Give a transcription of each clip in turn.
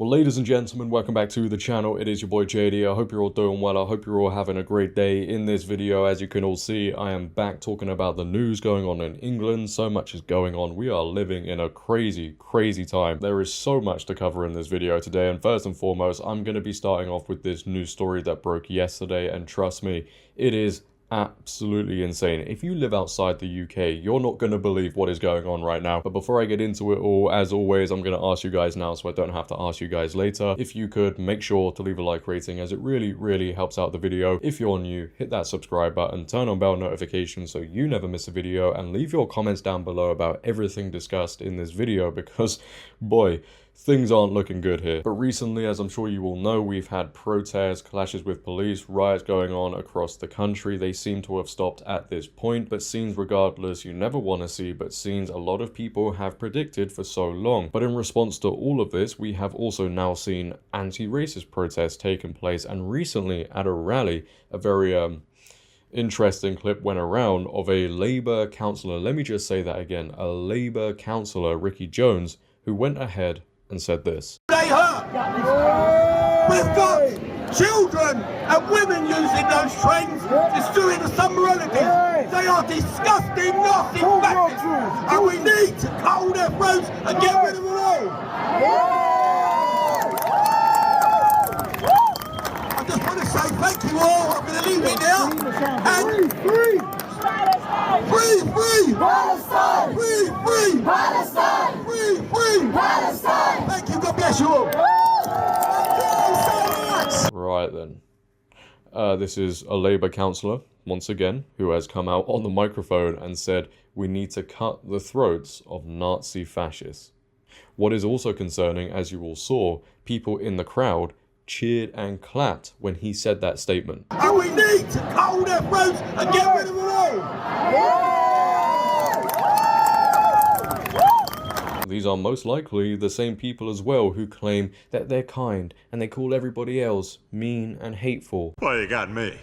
Well, ladies and gentlemen, welcome back to the channel. It is your boy JD. I hope you're all doing well. I hope you're all having a great day. In this video, as you can all see, I am back talking about the news going on in England. So much is going on. We are living in a crazy, crazy time. There is so much to cover in this video today. And first and foremost, I'm going to be starting off with this news story that broke yesterday. And trust me, it is absolutely insane. If you live outside the UK, you're not going to believe what is going on right now. But before I get into it all, as always, I'm going to ask you guys now so I don't have to ask you guys later. If you could make sure to leave a like rating, as it really helps out the video. If you're new, hit that subscribe button, turn on bell notifications so you never miss a video, and leave your comments down below about everything discussed in this video because, boy, things aren't looking good here. But recently, as I'm sure you all know, we've had protests, clashes with police, riots going on across the country. They seem to have stopped at this point, but scenes regardless you never want to see, but scenes a lot of people have predicted for so long. But in response to all of this, we have also now seen anti-racist protests taking place, and recently at a rally, a very interesting clip went around of a Labour councillor, let me just say that again, a Labour councillor, Ricky Jones, who went ahead and said this. They hurt. We've got children and women using those trains, destroying the summer relatives. They are disgusting, nasty fascists, and we need to cut all their throats and get rid of them all. I just want to say thank you all. I'm going to leave it now. And free Palestine! Free Palestine! Free Palestine! Thank you, God bless you all. Thank you so much. Right then. This is a Labour councillor, once again, who has come out on the microphone and said, we need to cut the throats of Nazi fascists. What is also concerning, as you all saw, people in the crowd cheered and clapped when he said that statement. And we need to cut all their throats and get rid of them all. These are most likely the same people as well who claim that they're kind and they call everybody else mean and hateful. Well, you got me.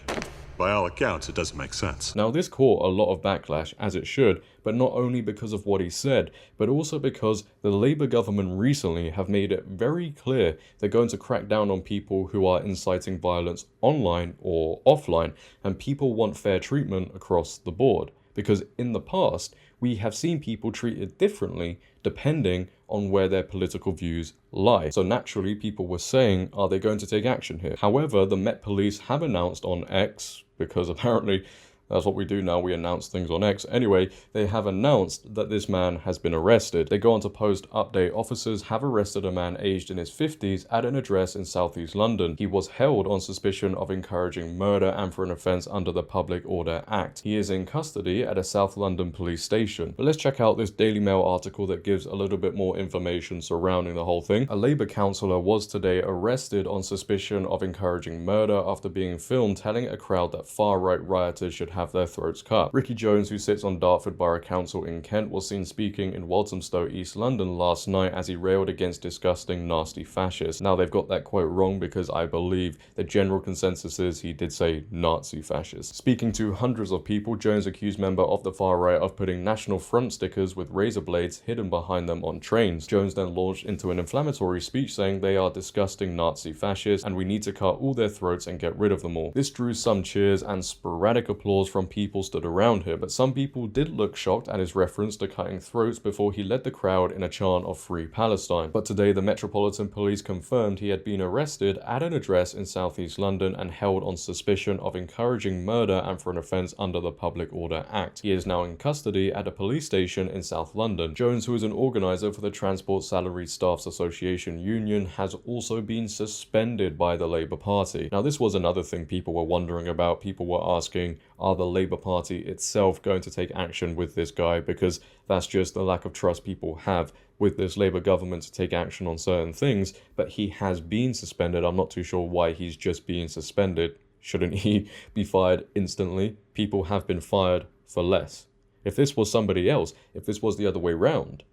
By all accounts, it doesn't make sense. Now, this caught a lot of backlash, as it should, but not only because of what he said, but also because the Labour government recently have made it very clear they're going to crack down on people who are inciting violence online or offline, and people want fair treatment across the board. Because in the past, we have seen people treated differently depending on where their political views lie. So naturally, people were saying, are they going to take action here? However, the Met Police have announced on X, because apparently that's what we do now, we announce things on X. Anyway, they have announced that this man has been arrested. They go on to post update, officers have arrested a man aged in his 50s at an address in southeast London. He was held on suspicion of encouraging murder and for an offence under the Public Order Act. He is in custody at a South London police station. But let's check out this Daily Mail article that gives a little bit more information surrounding the whole thing. A Labour councillor was today arrested on suspicion of encouraging murder after being filmed telling a crowd that far-right rioters should have their throats cut. Ricky Jones, who sits on Dartford Borough Council in Kent, was seen speaking in Walthamstow, East London last night as he railed against disgusting, nasty fascists. Now, they've got that quote wrong because I believe the general consensus is he did say Nazi fascists. Speaking to hundreds of people, Jones accused member of the far right of putting National Front stickers with razor blades hidden behind them on trains. Jones then launched into an inflammatory speech saying they are disgusting Nazi fascists and we need to cut all their throats and get rid of them all. This drew some cheers and sporadic applause from people stood around him, but some people did look shocked at his reference to cutting throats before he led the crowd in a chant of Free Palestine. But today the Metropolitan Police confirmed he had been arrested at an address in southeast London and held on suspicion of encouraging murder and for an offence under the Public Order Act. He is now in custody at a police station in South London. Jones, who is an organiser for the Transport Salaried Staffs Association Union, has also been suspended by the Labour Party. Now, this was another thing people were wondering about. People were asking, are the Labour Party itself going to take action with this guy? Because that's just the lack of trust people have with this Labour government to take action on certain things. But he has been suspended. I'm not too sure why he's just being suspended. Shouldn't he be fired instantly? People have been fired for less. If this was somebody else, if this was the other way round,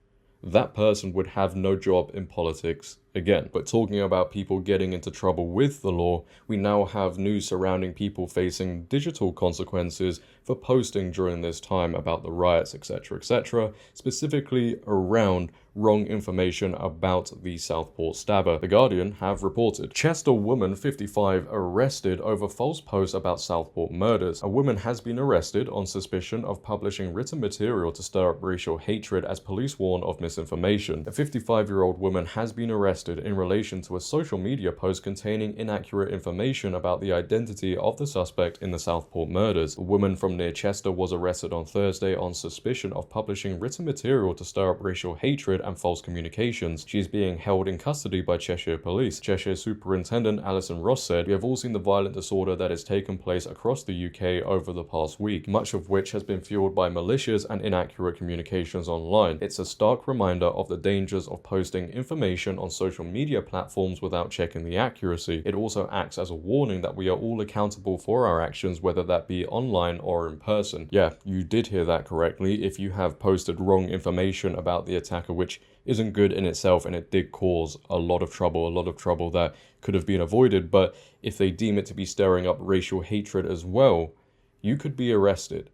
that person would have no job in politics again. But talking about people getting into trouble with the law, we now have news surrounding people facing digital consequences for posting during this time about the riots, etc., etc., specifically around wrong information about the Southport stabber. The Guardian have reported Chester woman 55 arrested over false posts about Southport murders. A woman has been arrested on suspicion of publishing written material to stir up racial hatred as police warn of misinformation. A 55-year-old woman has been arrested in relation to a social media post containing inaccurate information about the identity of the suspect in the Southport murders. A woman from near Chester was arrested on Thursday on suspicion of publishing written material to stir up racial hatred and false communications. She is being held in custody by Cheshire Police. Cheshire Superintendent Alison Ross said, "We have all seen the violent disorder that has taken place across the UK over the past week, much of which has been fueled by malicious and inaccurate communications online. It's a stark reminder of the dangers of posting information on social media platforms without checking the accuracy. It also acts as a warning that we are all accountable for our actions, whether that be online or in person." Yeah, you did hear that correctly. If you have posted wrong information about the attacker, which isn't good in itself, and it did cause a lot of trouble that could have been avoided, but if they deem it to be stirring up racial hatred as well, you could be arrested.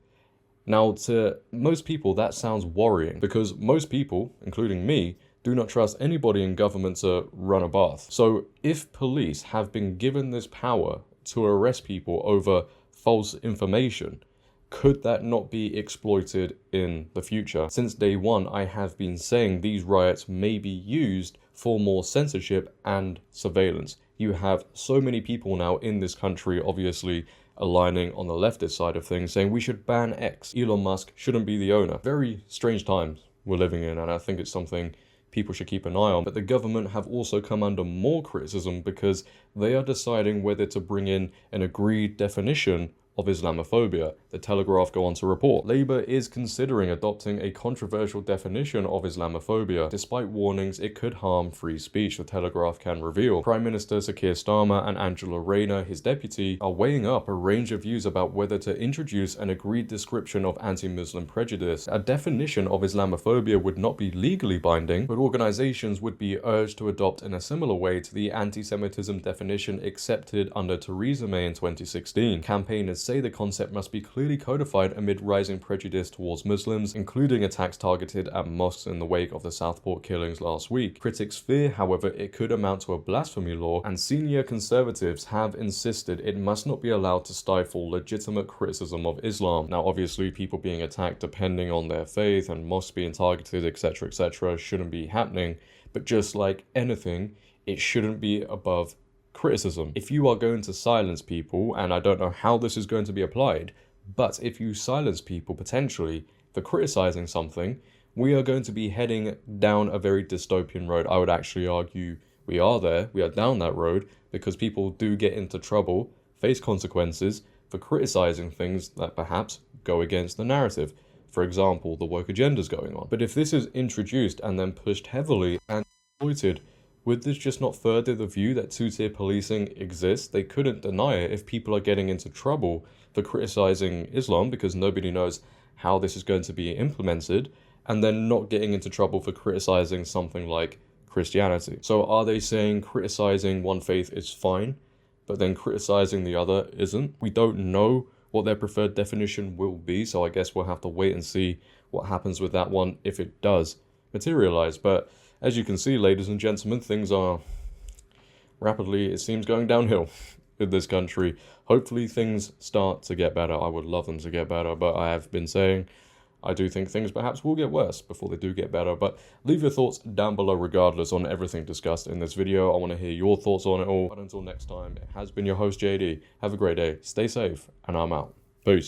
Now, to most people, that sounds worrying, because most people, including me, do not trust anybody in government to run a bath. So if police have been given this power to arrest people over false information, could that not be exploited in the future? Since day one, I have been saying these riots may be used for more censorship and surveillance. You have so many people now in this country, obviously aligning on the leftist side of things, saying we should ban X. Elon Musk shouldn't be the owner. Very strange times we're living in, and I think it's something people should keep an eye on. But the government have also come under more criticism because they are deciding whether to bring in an agreed definition of Islamophobia. The Telegraph go on to report, Labour is considering adopting a controversial definition of Islamophobia, despite warnings it could harm free speech, the Telegraph can reveal. Prime Minister Sir Keir Starmer and Angela Rayner, his deputy, are weighing up a range of views about whether to introduce an agreed description of anti-Muslim prejudice. A definition of Islamophobia would not be legally binding, but organisations would be urged to adopt in a similar way to the anti-Semitism definition accepted under Theresa May in 2016. Campaigners say the concept must be clearly codified amid rising prejudice towards Muslims, including attacks targeted at mosques in the wake of the Southport killings last week. Critics fear, however, it could amount to a blasphemy law, and senior conservatives have insisted it must not be allowed to stifle legitimate criticism of Islam. Now, obviously, people being attacked depending on their faith and mosques being targeted, etc., etc., shouldn't be happening, but just like anything, it shouldn't be above criticism. If you are going to silence people, and I don't know how this is going to be applied, but if you silence people potentially for criticizing something, we are going to be heading down a very dystopian road. I would actually argue we are down that road, because people do get into trouble, face consequences for criticizing things that perhaps go against the narrative. For example, the woke agenda is going on. But if this is introduced and then pushed heavily and exploited, would this just not further the view that two-tier policing exists? They couldn't deny it if people are getting into trouble for criticizing Islam, because nobody knows how this is going to be implemented, and then not getting into trouble for criticizing something like Christianity. So are they saying criticizing one faith is fine, but then criticizing the other isn't? We don't know what their preferred definition will be, so I guess we'll have to wait and see what happens with that one if it does materialize. But as you can see, ladies and gentlemen, things are rapidly, it seems, going downhill in this country. Hopefully things start to get better. I would love them to get better, but I have been saying I do think things perhaps will get worse before they do get better. But leave your thoughts down below regardless on everything discussed in this video. I want to hear your thoughts on it all. But until next time, it has been your host JD. Have a great day, stay safe, and I'm out. Peace.